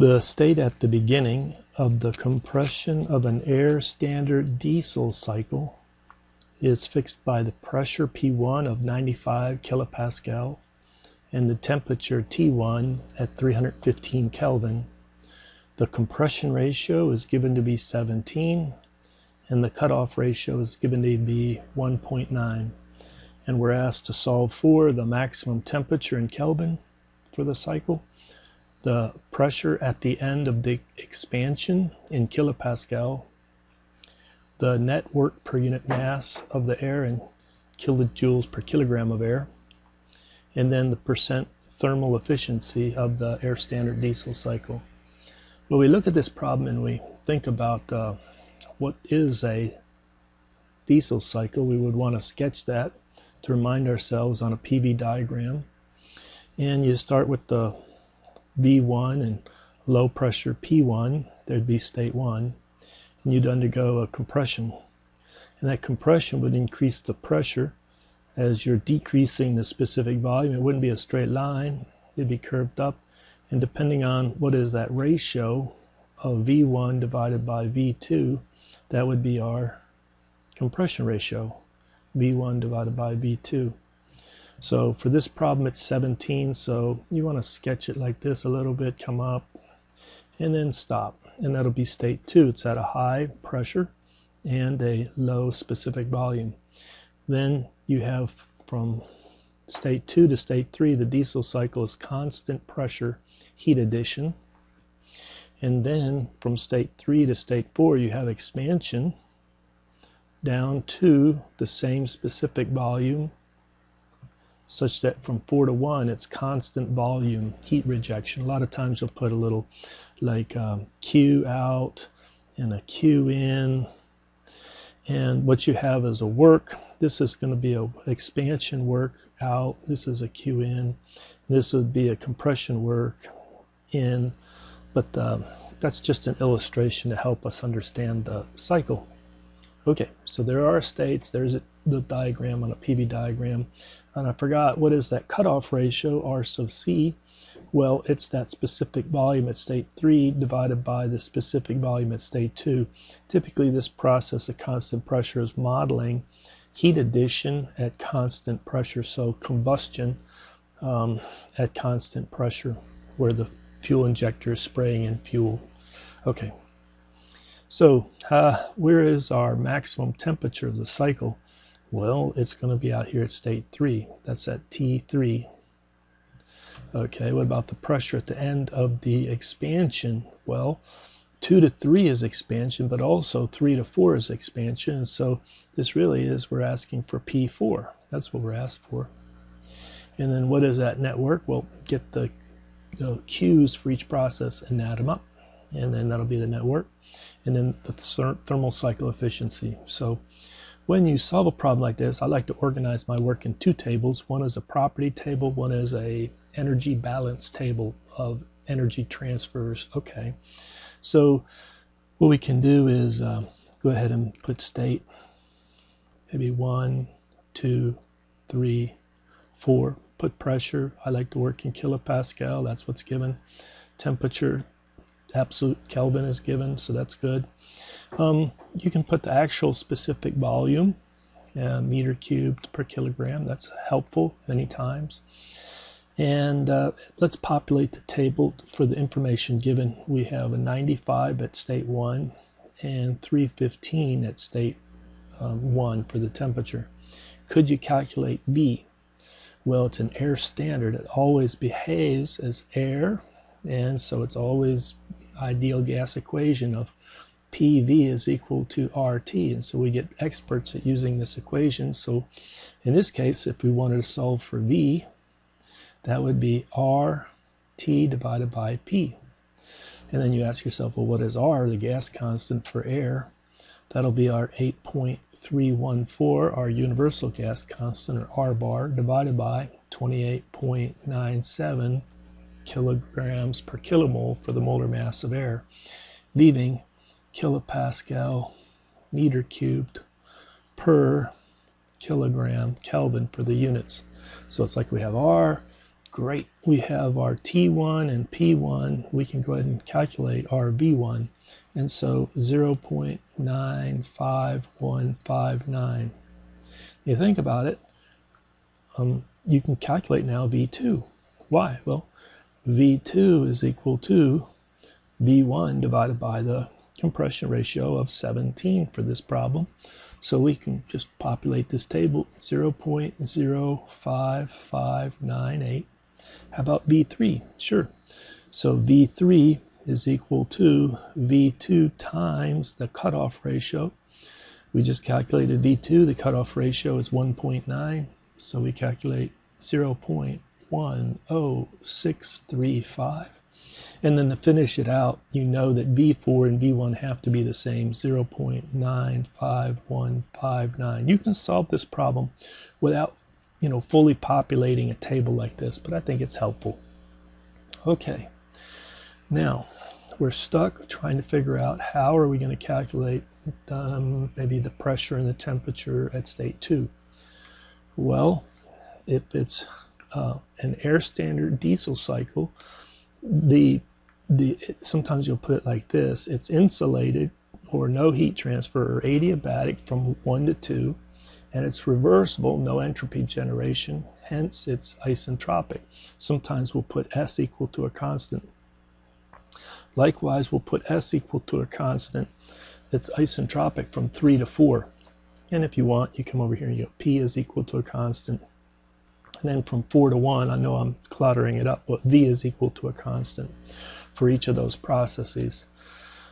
The state at the beginning of the compression of an air standard diesel cycle is fixed by the pressure P1 of 95 kilopascal and the temperature T1 at 315 Kelvin. The compression ratio is given to be 17 and the cutoff ratio is given to be 1.9. And we're asked to solve for the maximum temperature in Kelvin for the cycle, the pressure at the end of the expansion in kilopascal, the net work per unit mass of the air in kilojoules per kilogram of air, and then the percent thermal efficiency of the air standard diesel cycle. When we look at this problem and we think about what is a diesel cycle, we would want to sketch that to remind ourselves on a PV diagram. And you start with the V1 and low pressure P1, there'd be state 1, and you'd undergo a compression. And that compression would increase the pressure as you're decreasing the specific volume. It wouldn't be a straight line, it'd be curved up. And depending on what is that ratio of V1 divided by V2, that would be our compression ratio, V1 divided by V2. So for this problem it's 17, so you want to sketch it like this a little bit, come up and then stop, and that'll be state 2. It's at a high pressure and a low specific volume. Then you have from state 2 to state 3, the diesel cycle is constant pressure heat addition. And then from state 3 to state 4 you have expansion down to the same specific volume, such that from 4 to 1 it's constant volume heat rejection. A lot of times you'll put a little like Q out and a Q in, and what you have is a work. This is going to be a expansion work out, this is a Q in, this would be a compression work in, but that's just an illustration to help us understand the cycle. Okay, so there are states, there's the diagram on a PV diagram, and I forgot, what is that cutoff ratio, R sub C? Well, it's that specific volume at state 3 divided by the specific volume at state 2. Typically this process at constant pressure is modeling heat addition at constant pressure, so combustion at constant pressure, where the fuel injector is spraying in fuel. Okay. So where is our maximum temperature of the cycle? Well, it's going to be out here at state 3. That's at T3. Okay, what about the pressure at the end of the expansion? Well, 2 to 3 is expansion, but also 3 to 4 is expansion. And so this really is, we're asking for P4. That's what we're asked for. And then what is that network? Well, get the Q's for each process and add them up. And then that'll be the network. And then the thermal cycle efficiency. So when you solve a problem like this, I like to organize my work in 2 tables. One is a property table, one is a energy balance table of energy transfers. Okay, so what we can do is go ahead and put state, maybe 1, 2, 3, 4. Put pressure, I like to work in kilopascal, that's what's given. Temperature, absolute Kelvin is given, so that's good. You can put the actual specific volume, meter cubed per kilogram. That's helpful many times. And let's populate the table for the information given. We have a 95 at state 1 and 315 at state 1 for the temperature. Could you calculate V? Well, it's an air standard. It always behaves as air, and so it's always ideal gas equation of PV is equal to RT, and so we get experts at using this equation. So in this case, if we wanted to solve for V, that would be RT divided by P. And then you ask yourself, well, what is R, the gas constant for air? That'll be our 8.314, our universal gas constant, or R bar, divided by 28.97 kilograms per kilomole for the molar mass of air, leaving kilopascal meter cubed per kilogram Kelvin for the units. So it's like we have R, Great. We have our T1 and P1. We can go ahead and calculate our V1. And so 0.95159. You think about it, you can calculate now V2. Why? Well, V2 is equal to V1 divided by the compression ratio of 17 for this problem. So we can just populate this table, 0.05598. How about V3? Sure. So V3 is equal to V2 times the cutoff ratio. We just calculated V2. The cutoff ratio is 1.9. So we calculate 0.10635. And then to finish it out, you know that V4 and V1 have to be the same, 0.95159. You can solve this problem without, fully populating a table like this, but I think it's helpful. Okay, now we're stuck trying to figure out how are we going to calculate maybe the pressure and the temperature at state 2. Well, if it's an air standard diesel cycle, sometimes you'll put it like this: it's insulated or no heat transfer or adiabatic from 1 to 2, and it's reversible, no entropy generation, hence it's isentropic. Sometimes we'll put S equal to a constant. Likewise, we'll put S equal to a constant. It's isentropic from 3 to 4. And if you want, you come over here and you go P is equal to a constant. And then from 4 to 1, I know I'm cluttering it up, but V is equal to a constant for each of those processes.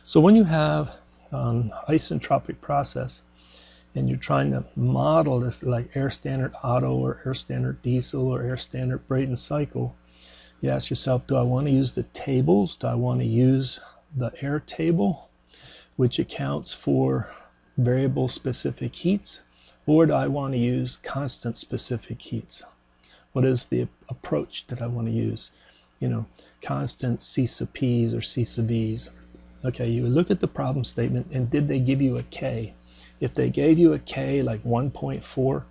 So when you have an isentropic process and you're trying to model this like air standard Otto or air standard diesel or air standard Brayton cycle, you ask yourself, do I want to use the tables? Do I want to use the air table, which accounts for variable specific heats, or do I want to use constant specific heats? What is the approach that I want to use? Constant C sub P's or C sub V's. Okay, you look at the problem statement, and did they give you a K? If they gave you a K like 1.4,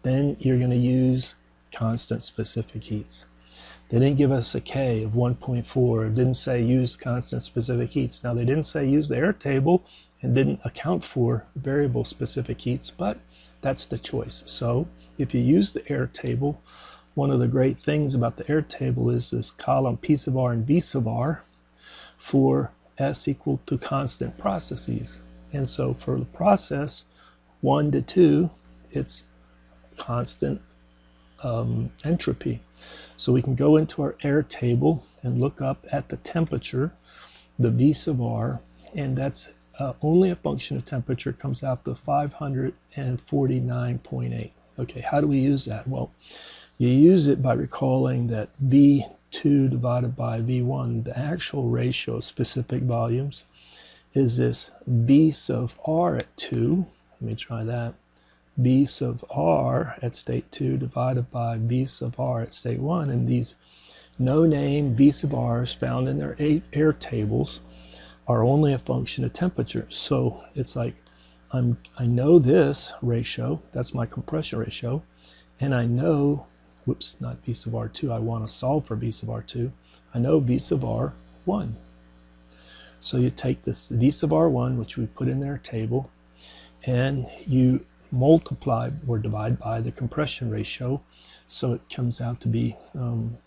then you're going to use constant specific heats. They didn't give us a K of 1.4. It didn't say use constant specific heats. Now, they didn't say use the air table and didn't account for variable specific heats, but that's the choice. So if you use the air table, one of the great things about the air table is this column P sub R and V sub R for S equal to constant processes. And so for the process 1 to 2, it's constant entropy. So we can go into our air table and look up at the temperature, the V sub R, and that's only a function of temperature, comes out to 549.8. Okay, how do we use that? Well, you use it by recalling that V2 divided by V1, the actual ratio of specific volumes, is this V sub R at 2. Let me try that. V sub R at state 2 divided by V sub R at state 1. And these no-name V sub R's found in their air tables are only a function of temperature. So it's like I know this ratio, that's my compression ratio, and I know, whoops, not V sub R2, I want to solve for V sub R2. I know V sub R1. So you take this V sub R1, which we put in their table, and you multiply or divide by the compression ratio, so it comes out to be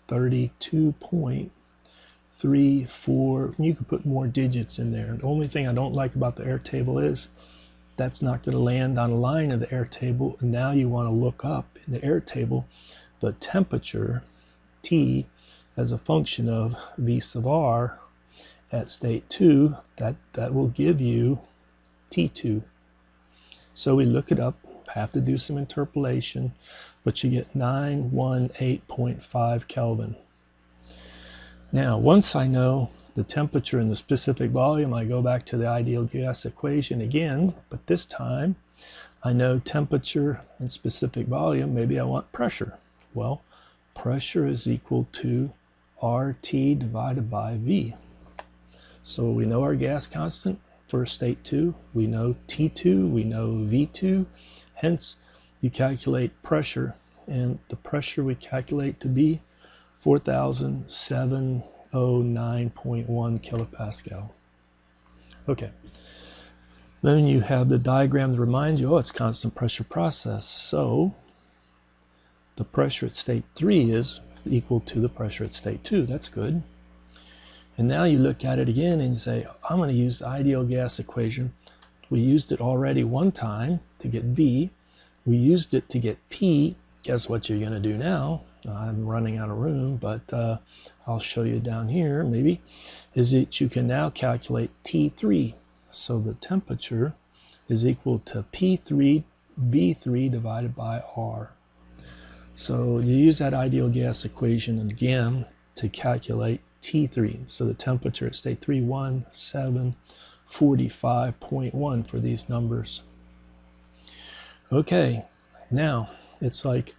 32.34. You can put more digits in there. The only thing I don't like about the air table is that's not going to land on a line of the air table, and now you want to look up in the air table the temperature T as a function of V sub R at state 2. That will give you T2. So we look it up, have to do some interpolation, but you get 918.5 Kelvin. Now, once I know the temperature and the specific volume, I go back to the ideal gas equation again, but this time I know temperature and specific volume. Maybe I want pressure. Well, pressure is equal to RT divided by V. So we know our gas constant for state 2, we know T2, we know V2, hence you calculate pressure, and the pressure we calculate to be 4,709.1 kilopascal. Okay. Then you have the diagram that reminds you, oh, it's constant pressure process. So the pressure at state 3 is equal to the pressure at state 2. That's good. And now you look at it again and you say, I'm going to use the ideal gas equation. We used it already one time to get V. We used it to get P. Guess what you're going to do now? I'm running out of room, but I'll show you down here maybe, is that you can now calculate T3. So the temperature is equal to P3 V3 divided by R. So you use that ideal gas equation again to calculate T3. So the temperature at state 3, 1745.1 for these numbers. Okay, now it's like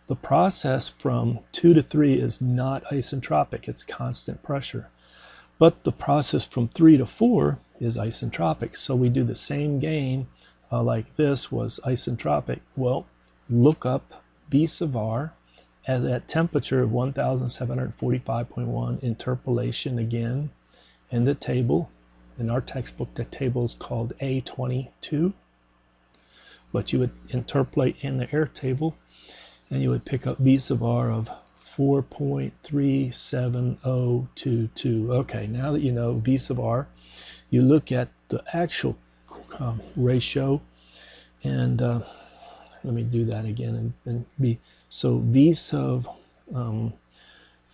the process from 2 to 3 is not isentropic, it's constant pressure. But the process from 3 to 4 is isentropic. So we do the same game like this was isentropic. Well, look up V sub R at that temperature of 1745.1, interpolation again in the table. In our textbook, the table is called A22. But you would interpolate in the air table and you would pick up V sub R of 4.37022. Okay, now that you know V sub R, you look at the actual ratio, and let me do that again and be so V sub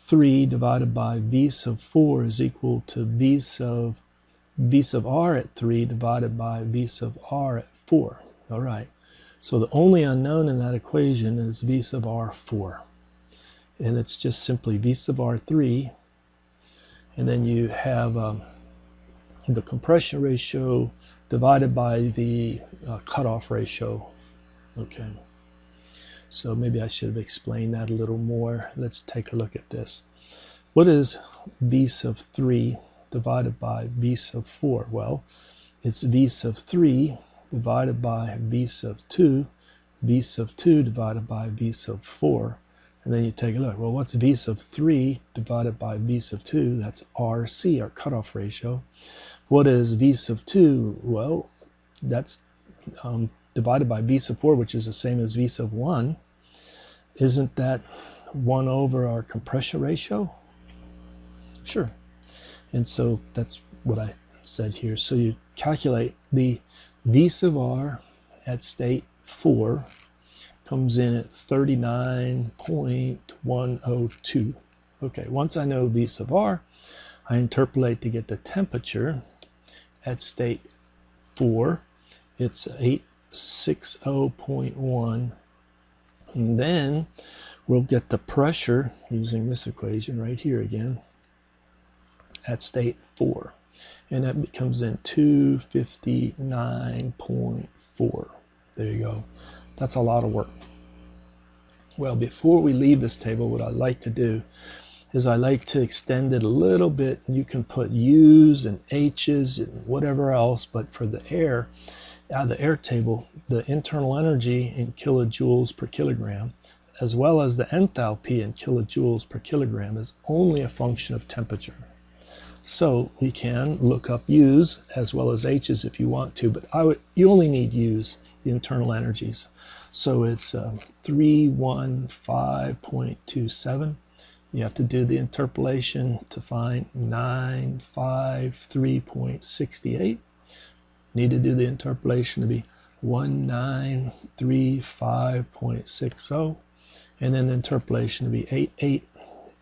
3 divided by V sub 4 is equal to V sub R at 3 divided by V sub R at 4. All right, so the only unknown in that equation is V sub R 4. And it's just simply V sub R 3, and then you have the compression ratio divided by the cutoff ratio. Okay, so maybe I should have explained that a little more. Let's take a look at this. What is V sub 3 divided by V sub 4? Well, it's V sub 3 divided by V sub 2, V sub 2 divided by V sub 4. And then you take a look. Well, what's V sub 3 divided by V sub 2? That's RC, our cutoff ratio. What is V sub 2? Well, that's divided by V sub 4, which is the same as V sub 1. Isn't that 1 over our compression ratio? Sure. And so that's what I said here. So you calculate the V sub R at state 4 comes in at 39.102. Okay, once I know V sub R, I interpolate to get the temperature at state 4. It's 860.1. And then we'll get the pressure using this equation right here again at state 4. And that comes in 259.4. There you go. That's a lot of work. Well, before we leave this table, what I like to do is I like to extend it a little bit. You can put U's and H's and whatever else, but for the air, out of the air table, the internal energy in kilojoules per kilogram, as well as the enthalpy in kilojoules per kilogram, is only a function of temperature. So we can look up U's as well as H's if you want to, but you only need U's, the internal energies. So it's 315.27. You have to do the interpolation to find 953.68. Need to do the interpolation to be 1935.60. And then the interpolation to be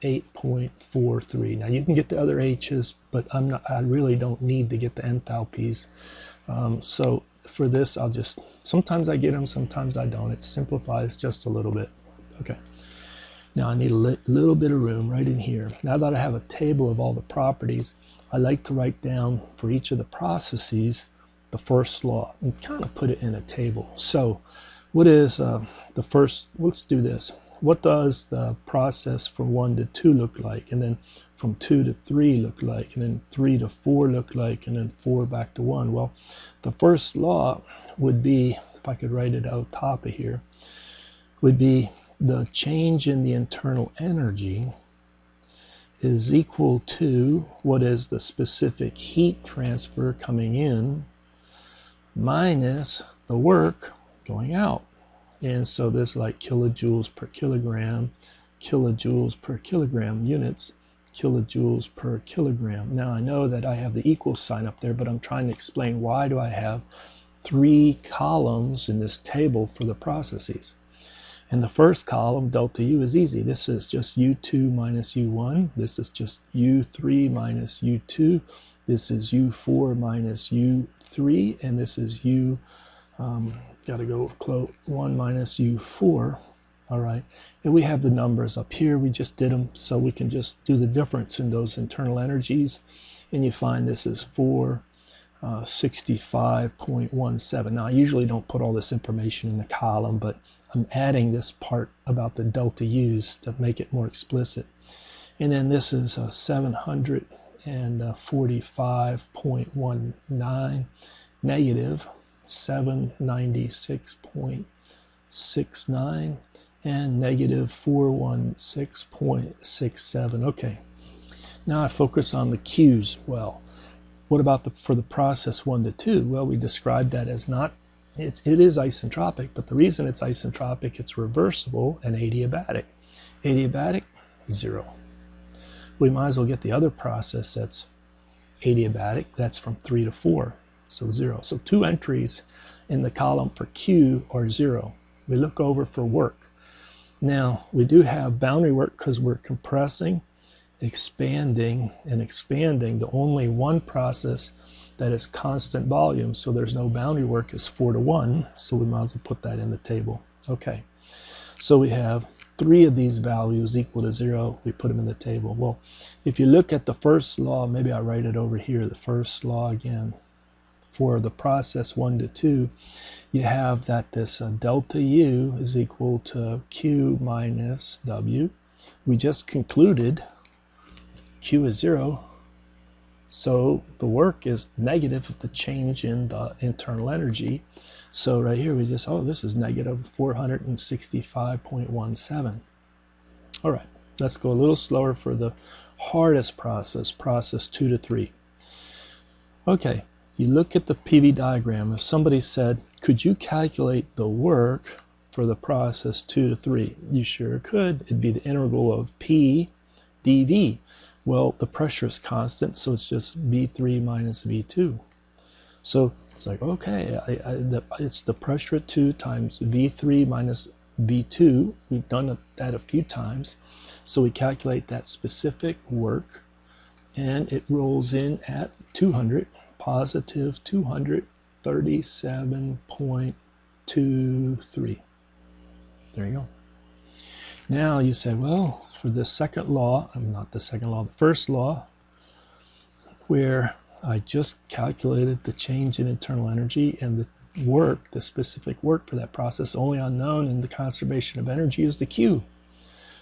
888.43. Now you can get the other H's, but I really don't need to get the enthalpies. So for this, sometimes I get them, sometimes I don't. It simplifies just a little bit. Okay. Now I need a little bit of room right in here. Now that I have a table of all the properties, I like to write down for each of the processes the first law and kind of put it in a table. So what is the first? Let's do this. What does the process from 1 to 2 look like? And then from 2 to 3 look like? And then 3 to 4 look like? And then 4 back to 1? Well, the first law would be, if I could write it out top of here, would be the change in the internal energy is equal to what is the specific heat transfer coming in minus the work going out. And so this is like kilojoules per kilogram units, kilojoules per kilogram. Now I know that I have the equal sign up there, but I'm trying to explain why do I have 3 columns in this table for the processes. In the first column, delta U is easy. This is just U2 minus U1. This is just U3 minus U2. This is U4 minus U3. And this is gotta go close, 1 minus U4. All right. And we have the numbers up here. We just did them, so we can just do the difference in those internal energies. And you find this is 465.17. Now, I usually don't put all this information in the column, but I'm adding this part about the delta U's to make it more explicit. And then this is 745.19 negative 796.69 and negative 416.67. Okay, now I focus on the Q's. Well, what about for the process 1 to 2? Well, we described that as it is isentropic, but the reason it's isentropic, it's reversible and adiabatic. Adiabatic, 0. We might as well get the other process that's adiabatic. That's from 3 to 4, so 0. So 2 entries in the column for Q are 0. We look over for work. Now, we do have boundary work because we're compressing, expanding, and expanding. The only one process that is constant volume, so there's no boundary work, is 4 to 1, so we might as well put that in the table. Okay, so we have 3 of these values equal to 0. We put them in the table. Well, if you look at the first law, maybe I write it over here, the first law again. For the process 1 to 2, you have that this delta U is equal to Q minus W. We just concluded Q is 0, so the work is negative of the change in the internal energy. So right here we just, this is negative 465.17. All right, let's go a little slower for the hardest process, process 2 to 3. Okay, you look at the PV diagram. If somebody said, could you calculate the work for the process 2 to 3? You sure could. It'd be the integral of P dV. Well, the pressure is constant, so it's just V3 minus V2. So it's like, okay, it's the pressure at 2 times V3 minus V2. We've done that a few times. So we calculate that specific work, and it rolls in at 200, positive 237.23. There you go. Now you say, well, for the second law, not the second law, the first law, where I just calculated the change in internal energy and the work, the specific work for that process, only unknown in the conservation of energy is the Q.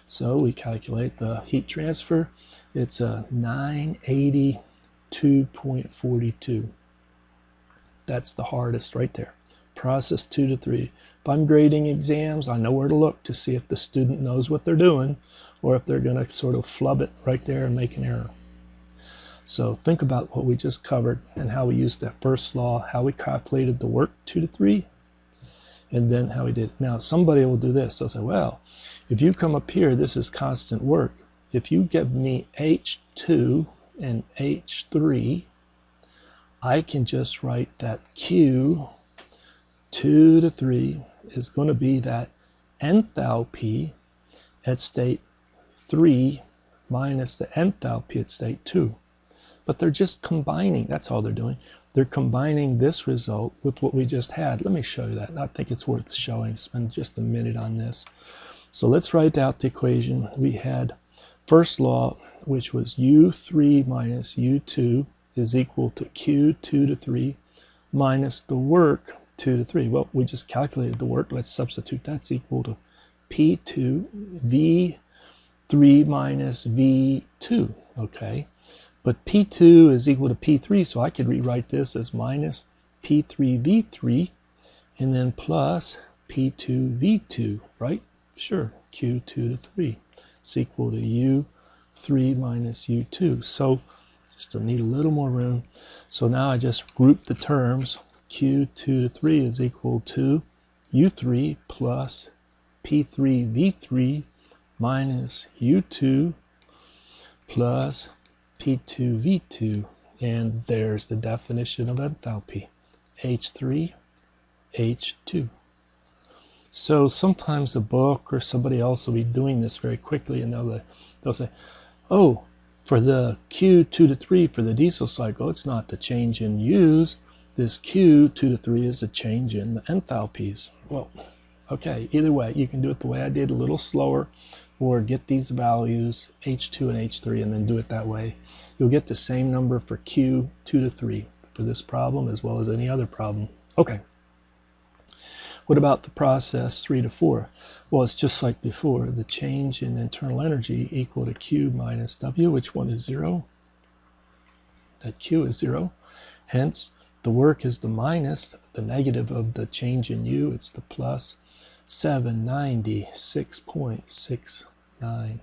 So we calculate the heat transfer. It's a 982.42. That's the hardest right there. Process 2 to 3. If I'm grading exams, I know where to look to see if the student knows what they're doing or if they're going to sort of flub it right there and make an error. So think about what we just covered and how we used that first law, how we calculated the work 2 to 3, and then how we did it. Now somebody will do this. They'll say, well, if you come up here, this is constant work. If you give me H2 and H3, I can just write that Q 2 to 3 is going to be that enthalpy at state 3 minus the enthalpy at state 2. But they're just combining. That's all they're doing. They're combining this result with what we just had. Let me show you that. I think it's worth showing. Spend just a minute on this. So let's write out the equation. We had first law, which was U3 minus U2 is equal to Q 2 to 3 minus the work 2 to 3. Well, we just calculated the work. Let's substitute. That's equal to P2 V3 minus V2. Okay. But P2 is equal to P3, so I could rewrite this as minus P3V3 and then plus P2V2, right? Sure, Q2 to 3 is equal to 3 minus U2. So just to need a little more room. So now I just group the terms. Q2 to 3 is equal to U3 plus P3V3 minus U2 plus P2V2. And there's the definition of enthalpy. H3, H2. So sometimes the book or somebody else will be doing this very quickly, and they'll say, oh, for the Q2 to 3 for the diesel cycle, it's not the change in U's. This Q2 to 3 is a change in the enthalpies. Well, okay, either way, you can do it the way I did, a little slower, or get these values, H2 and H3, and then do it that way. You'll get the same number for Q2 to 3 for this problem as well as any other problem. Okay. What about the process 3 to 4? Well, it's just like before. The change in internal energy equal to Q minus W. Which one is 0? That Q is 0. Hence, the work is the minus, the negative of the change in U. It's the plus 796.69.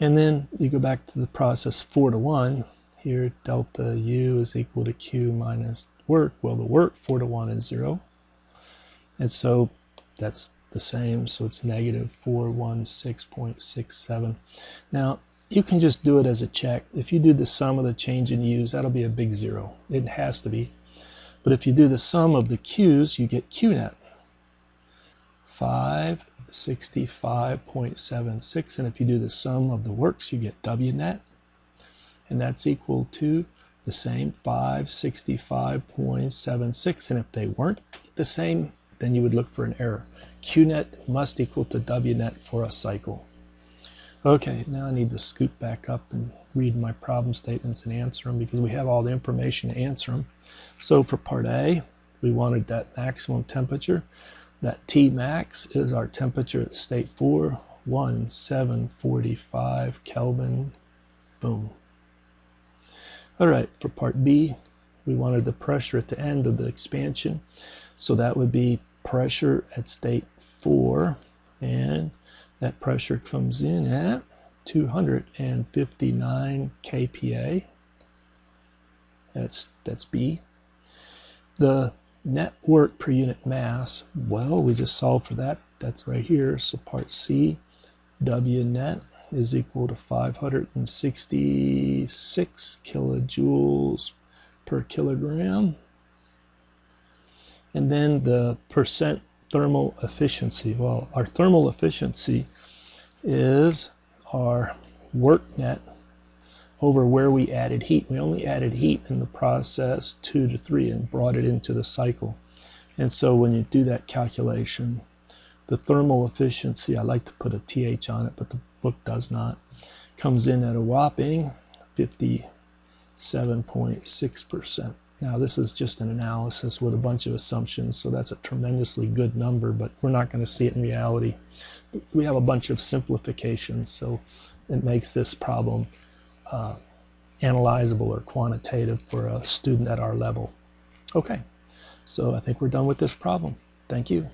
And then you go back to the process 4 to 1. Here, delta U is equal to Q minus work. Well, the work 4 to 1 is 0. And so that's the same, so it's negative 416.67. Now, you can just do it as a check. If you do the sum of the change in U's, that'll be a big 0. It has to be. But if you do the sum of the Q's, you get Q net. 565.76. And if you do the sum of the works, you get W net. And that's equal to the same 565.76. And if they weren't the same, then you would look for an error. Q net must equal to W net for a cycle. Okay, now I need to scoot back up and read my problem statements and answer them because we have all the information to answer them. So for part A, we wanted that maximum temperature. That T max is our temperature at state 4, 1745 Kelvin. Boom. All right, for part B, we wanted the pressure at the end of the expansion. So that would be pressure at state 4, and that pressure comes in at 259 kPa. That's B. The net work per unit mass, well, we just solved for that. That's right here. So part C, W net is equal to 566 kilojoules per kilogram. And then the percent thermal efficiency. Well, our thermal efficiency is our work net over where we added heat. We only added heat in the process 2 to 3 and brought it into the cycle. And so when you do that calculation, the thermal efficiency, I like to put a TH on it, but the book does not, comes in at a whopping 57.6%. Now this is just an analysis with a bunch of assumptions, so that's a tremendously good number, but we're not going to see it in reality. We have a bunch of simplifications, so it makes this problem analyzable or quantitative for a student at our level. Okay, so I think we're done with this problem. Thank you.